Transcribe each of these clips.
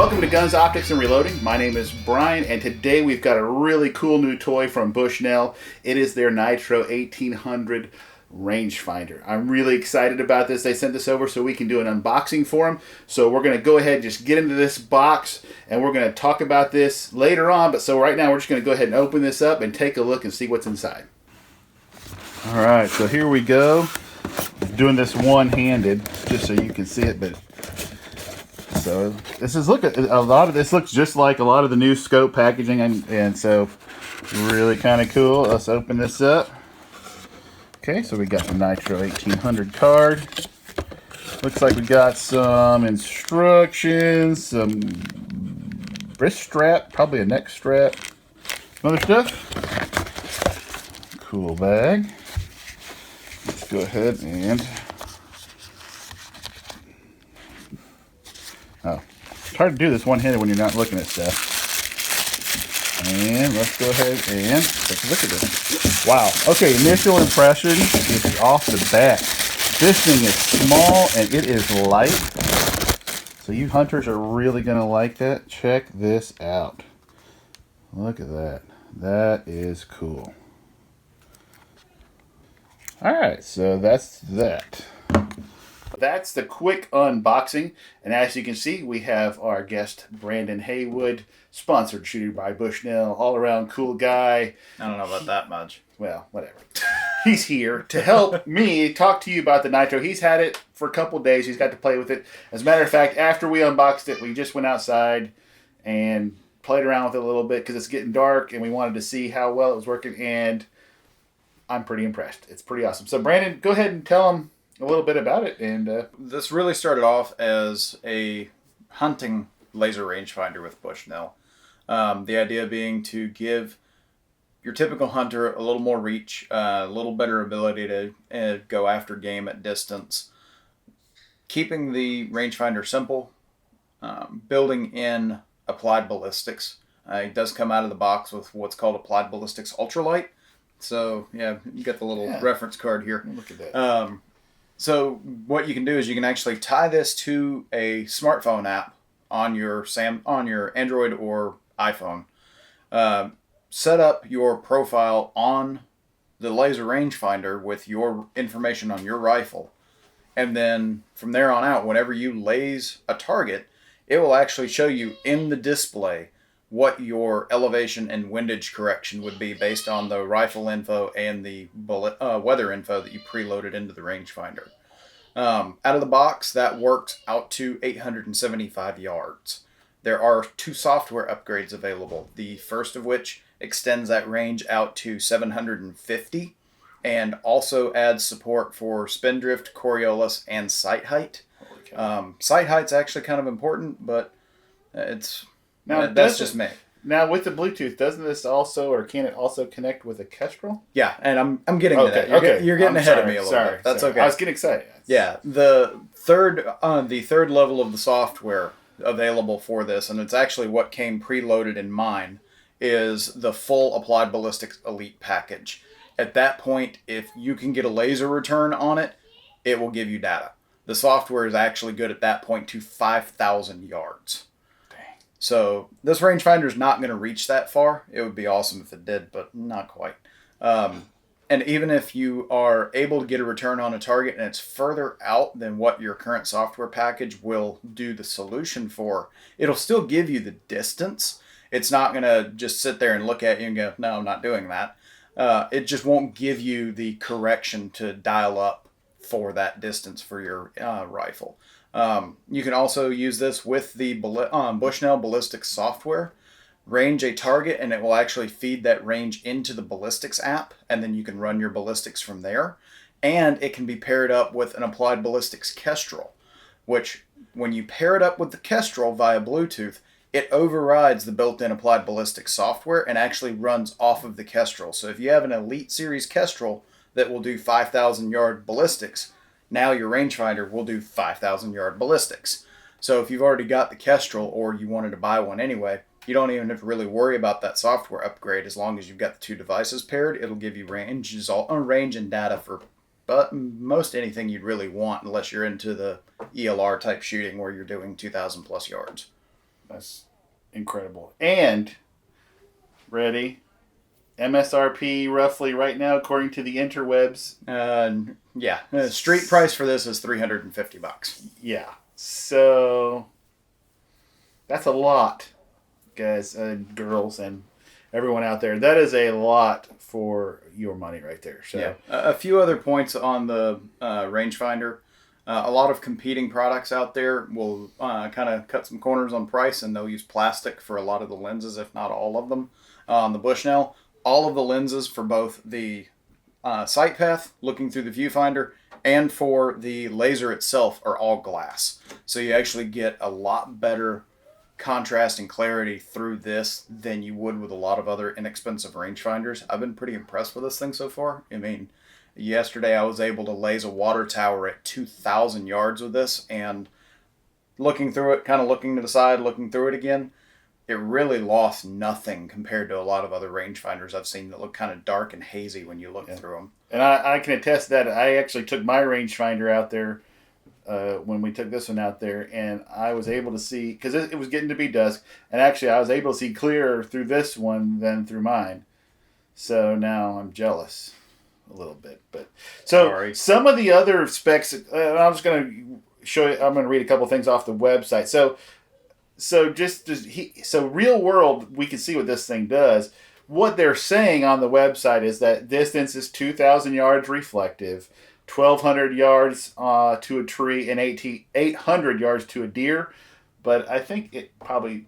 Welcome to Guns, Optics, and Reloading. My name is Brian, and today we've got a really cool new toy from Bushnell. It is their Nitro 1800 rangefinder. I'm really excited about this. They sent this over so we can do an unboxing for them. So we're going to go ahead and just get into this box, and we're going to talk about this later on. But so right now we're just going to go ahead and open this up and take a look and see what's inside. All right, so here we go. I'm doing this one-handed just so you can see it, but so this is, look at a lot of this looks just like a lot of the new scope packaging, and so really kind of cool. Let's open this up. Okay, so we got the Nitro 1800 card. Looks like we got some instructions, some wrist strap, probably a neck strap, some other stuff. Cool bag. Let's go ahead and it's hard to do this one-handed when you're not looking at stuff. And let's go ahead and take a look at this. Wow. Okay, initial impression is off the bat. This thing is small and it is light. So you hunters are really going to like that. Check this out. Look at that. That is cool. Alright, so that's that. That's the quick unboxing, and as you can see, we have our guest Brandon Haywood, sponsored shooter by Bushnell, all around cool guy. I don't know about that much. Well, whatever. He's here to help me talk to you about the Nitro. He's had it for a couple days. He's got to play with it. As a matter of fact, after we unboxed it, we just went outside and played around with it a little bit because it's getting dark, and we wanted to see how well it was working, and I'm pretty impressed. It's pretty awesome. So, Brandon, go ahead and tell him a little bit about it. And this really started off as a hunting laser rangefinder with Bushnell. The idea being to give your typical hunter a little more reach, a little better ability to go after game at distance. Keeping the rangefinder simple, building in applied ballistics. It does come out of the box with what's called applied ballistics ultralight. So yeah, you got the little reference card here. Look at that. So what you can do is you can actually tie this to a smartphone app on your Android or iPhone. Set up your profile on the laser rangefinder with your information on your rifle. And then from there on out, whenever you laze a target, it will actually show you in the display what your elevation and windage correction would be based on the rifle info and the weather info that you preloaded into the rangefinder. Out of the box, that works out to 875 yards. There are 2 software upgrades available, the first of which extends that range out to 750 and also adds support for spindrift, Coriolis, and sight height. Sight height's actually kind of important, but that's just me. Now, with the Bluetooth, doesn't this also, or can it also connect with a Kestrel? Yeah, and I'm getting to that. You're getting ahead of me a little bit. That's okay. I was getting excited. Yeah, the third level of the software available for this, and it's actually what came preloaded in mine, is the full Applied Ballistics Elite package. At that point, if you can get a laser return on it, it will give you data. The software is actually good at that point to 5,000 yards. So this rangefinder is not going to reach that far. It would be awesome if it did, but not quite. And even if you are able to get a return on a target and it's further out than what your current software package will do the solution for, it'll still give you the distance. It's not going to just sit there and look at you and go, no, I'm not doing that. It just won't give you the correction to dial up for that distance for your rifle. You can also use this with the Bushnell ballistics software. Range a target and it will actually feed that range into the ballistics app, and then you can run your ballistics from there. And it can be paired up with an applied ballistics Kestrel, which when you pair it up with the Kestrel via Bluetooth, it overrides the built-in applied ballistics software and actually runs off of the Kestrel. So if you have an Elite Series Kestrel that will do 5,000 yard ballistics, now your rangefinder will do 5,000 yard ballistics. So if you've already got the Kestrel or you wanted to buy one anyway, you don't even have to really worry about that software upgrade. As long as you've got the 2 devices paired, it'll give you range and data for most anything you'd really want, unless you're into the ELR type shooting where you're doing 2,000 plus yards. That's incredible. And, ready? MSRP roughly right now, according to the interwebs. Yeah. Street price for this is $350. Yeah. So, that's a lot, guys and girls and everyone out there. That is a lot for your money right there. So, yeah. A few other points on the rangefinder. A lot of competing products out there will kind of cut some corners on price, and they'll use plastic for a lot of the lenses, if not all of them. On the Bushnell, all of the lenses for both the sight path, looking through the viewfinder, and for the laser itself are all glass. So you actually get a lot better contrast and clarity through this than you would with a lot of other inexpensive rangefinders. I've been pretty impressed with this thing so far. I mean, yesterday I was able to laze a water tower at 2,000 yards with this, and looking through it, kind of looking to the side, looking through it again, it really lost nothing compared to a lot of other rangefinders I've seen that look kind of dark and hazy when you look through them. And I can attest to that. I actually took my rangefinder out there when we took this one out there, and I was able to see, because it was getting to be dusk, and actually I was able to see clearer through this one than through mine. So now I'm jealous a little bit. But so Sorry. Some of the other specs, I'm just going to show you, I'm going to read a couple things off the website. So real world, we can see what this thing does. What they're saying on the website is that distance is 2,000 yards reflective, 1,200 yards to a tree, and 800 yards to a deer. But I think it probably,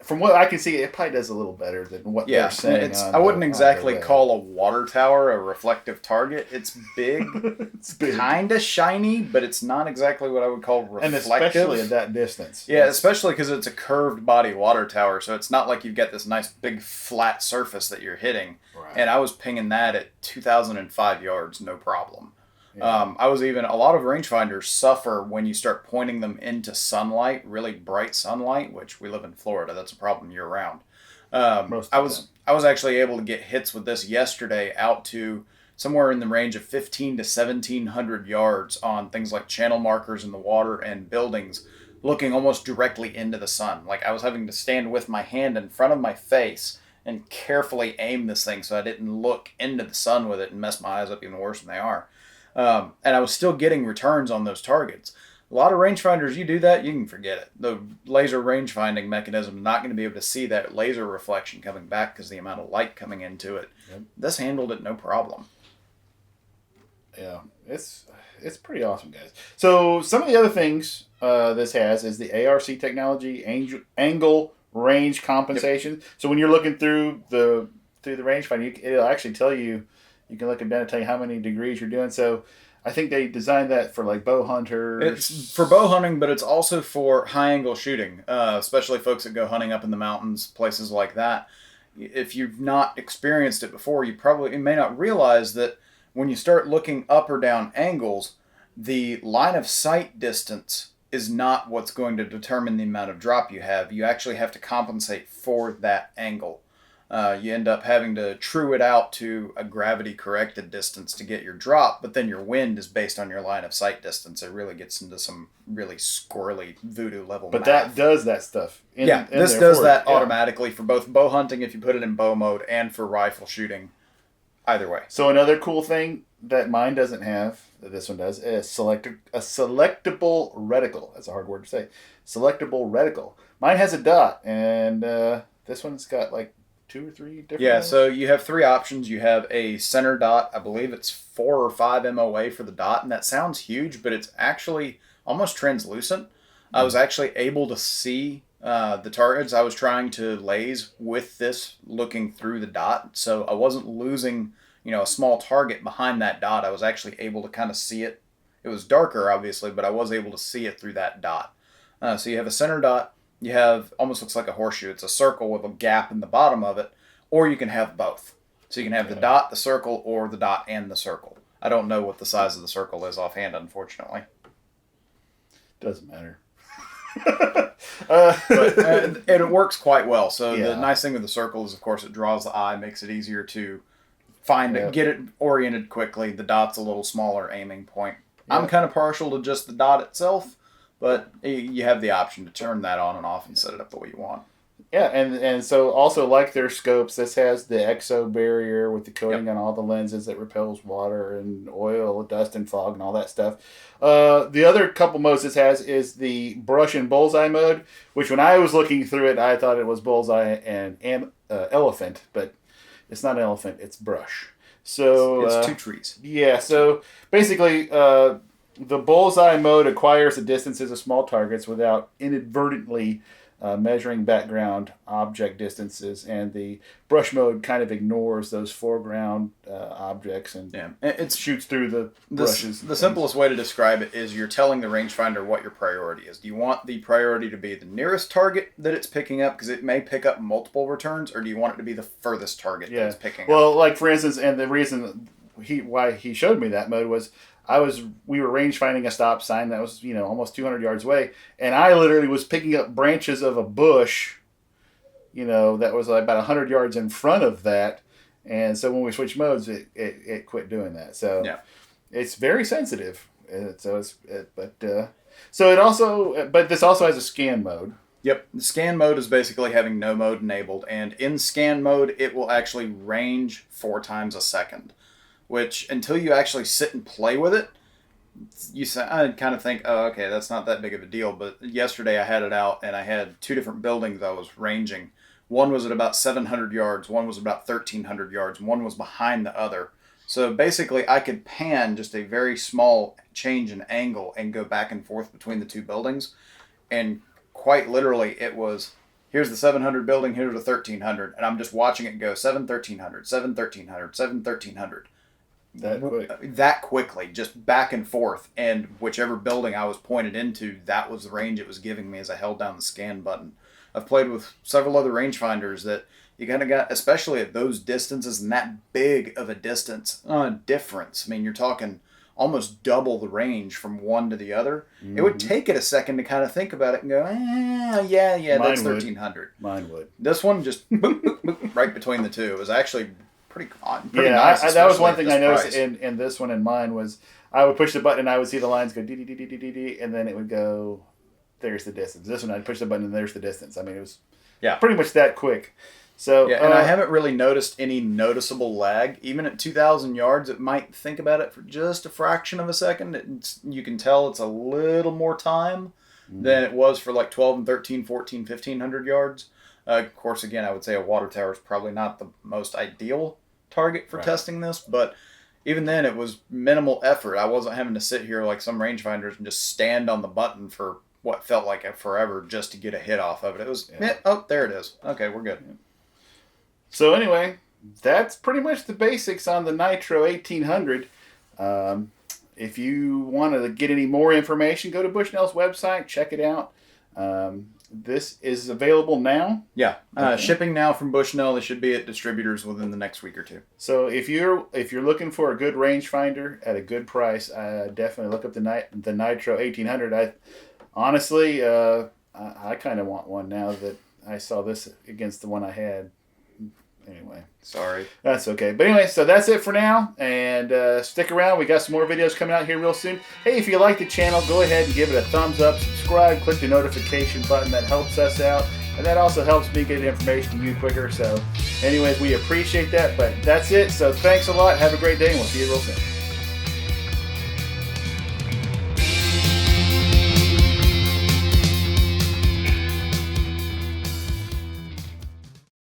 from what I can see, it probably does a little better than what they're saying. I wouldn't exactly call a water tower a reflective target. It's big, it's big, kind of shiny, but it's not exactly what I would call reflective. And especially at that distance. Yeah, especially because it's a curved body water tower, so it's not like you've got this nice big flat surface that you're hitting. Right. And I was pinging that at 2,005 yards, no problem. Yeah. A lot of rangefinders suffer when you start pointing them into sunlight, really bright sunlight, which we live in Florida. That's a problem year round. I was actually able to get hits with this yesterday out to somewhere in the range of 15 to 1,700 yards on things like channel markers in the water and buildings, looking almost directly into the sun. Like I was having to stand with my hand in front of my face and carefully aim this thing so I didn't look into the sun with it and mess my eyes up even worse than they are. And I was still getting returns on those targets. A lot of rangefinders, you do that, you can forget it. The laser rangefinding mechanism is not going to be able to see that laser reflection coming back because the amount of light coming into it. Yep. This handled it no problem. Yeah, it's pretty awesome, guys. So some of the other things this has is the ARC technology, angle range compensation. Yep. So when you're looking through the rangefinder, it'll actually tell you. You can look at that and tell you how many degrees you're doing. So I think they designed that for like bow hunters. It's for bow hunting, but it's also for high angle shooting, especially folks that go hunting up in the mountains, places like that. If you've not experienced it before, you may not realize that when you start looking up or down angles, the line of sight distance is not what's going to determine the amount of drop you have. You actually have to compensate for that angle. You end up having to true it out to a gravity-corrected distance to get your drop, but then your wind is based on your line of sight distance. It really gets into some really squirrely voodoo level math. But that does that stuff. This does that automatically for both bow hunting if you put it in bow mode and for rifle shooting. Either way. So another cool thing that mine doesn't have, that this one does, is a selectable reticle. That's a hard word to say. Selectable reticle. Mine has a dot, and this one's got like 2 or 3 different ones? So you have 3 options. You have a center dot. I believe it's 4 or 5 MOA for the dot, and that sounds huge, but it's actually almost translucent. I was actually able to see the targets I was trying to laze with this looking through the dot, so I wasn't losing a small target behind that dot. I was actually able to kind of see it. It was darker, obviously, but I was able to see it through that dot. So you have a center dot. You have, almost looks like a horseshoe. It's a circle with a gap in the bottom of it, or you can have both. So you can have the dot, the circle, or the dot and the circle. I don't know what the size of the circle is offhand, unfortunately. Doesn't matter. But it works quite well. So the nice thing with the circle is, of course, it draws the eye, makes it easier to find it, get it oriented quickly. The dot's a little smaller aiming point. I'm kind of partial to just the dot itself, But you have the option to turn that on and off and set it up the way you want. Yeah, and so also like their scopes, this has the exo barrier with the coating Yep. on all the lenses that repels water and oil, dust, and fog, and all that stuff. The other couple modes this has is the brush and bullseye mode, which when I was looking through it, I thought it was bullseye and elephant, but it's not elephant, it's brush. So It's two trees. yeah, so basically, the bullseye mode acquires the distances of small targets without inadvertently measuring background object distances, and the brush mode kind of ignores those foreground objects and Yeah, it shoots through the brushes. The simplest way to describe it is you're telling the rangefinder what your priority is. Do you want the priority to be the nearest target that it's picking up because it may pick up multiple returns, or do you want it to be the furthest target that it's picking up? Well, like for instance, and the reason why he showed me that mode was we were range finding a stop sign that was almost 200 yards away, and I literally was picking up branches of a bush, that was like about 100 yards in front of that, and so when we switched modes, it quit doing that. So yeah, it's very sensitive. But this also has a scan mode. Yep. The scan mode is basically having no mode enabled, and in scan mode, it will actually range 4 times a second, which until you actually sit and play with it, I kind of think, oh, okay, that's not that big of a deal. But yesterday I had it out, and I had 2 different buildings I was ranging. One was at about 700 yards, one was about 1,300 yards, and one was behind the other. So basically, I could pan just a very small change in angle and go back and forth between the 2 buildings. And quite literally, it was, here's the 700 building, here's the 1,300. And I'm just watching it go 7, 1,300, 7, 1,300, 7, 1,300. That quickly, just back and forth. And whichever building I was pointed into, that was the range it was giving me as I held down the scan button. I've played with several other rangefinders that you kind of got, especially at those distances and that big of a difference. I mean, you're talking almost double the range from one to the other. Mm-hmm. It would take it a second to kind of think about it and go, yeah, that's 1,300. Mine would. This one just boop, boop, boop, right between the two. It was actually pretty nice. Nice. That was one thing I noticed in this one and mine was I would push the button and I would see the lines go dee, and then it would go, there's the distance. This one I'd push the button and there's the distance. I mean, it was pretty much that quick. So and I haven't really noticed any noticeable lag. Even at 2,000 yards, it might think about it for just a fraction of a second. You can tell it's a little more time than it was for like 12 and 13, 14, 1,500 yards. Of course, again, I would say a water tower is probably not the most ideal target for testing this, but even then, it was minimal effort. I wasn't having to sit here like some rangefinders and just stand on the button for what felt like forever just to get a hit off of it. It was, oh, there it is. Okay, we're good. So anyway, that's pretty much the basics on the Nitro 1800. If you want to get any more information, go to Bushnell's website, check it out. This is available now. Yeah, shipping now from Bushnell. They should be at distributors within the next week or 2. So if you're looking for a good rangefinder at a good price, definitely look up the Nitro 1800. Honestly, I kind of want one now that I saw this against the one I had. Anyway, sorry. That's okay. But anyway, so that's it for now. And stick around. We got some more videos coming out here real soon. Hey, if you like the channel, go ahead and give it a thumbs up. Subscribe. Click the notification button. That helps us out. And that also helps me get information to you quicker. So anyways, we appreciate that. But that's it. So thanks a lot. Have a great day. And we'll see you real soon.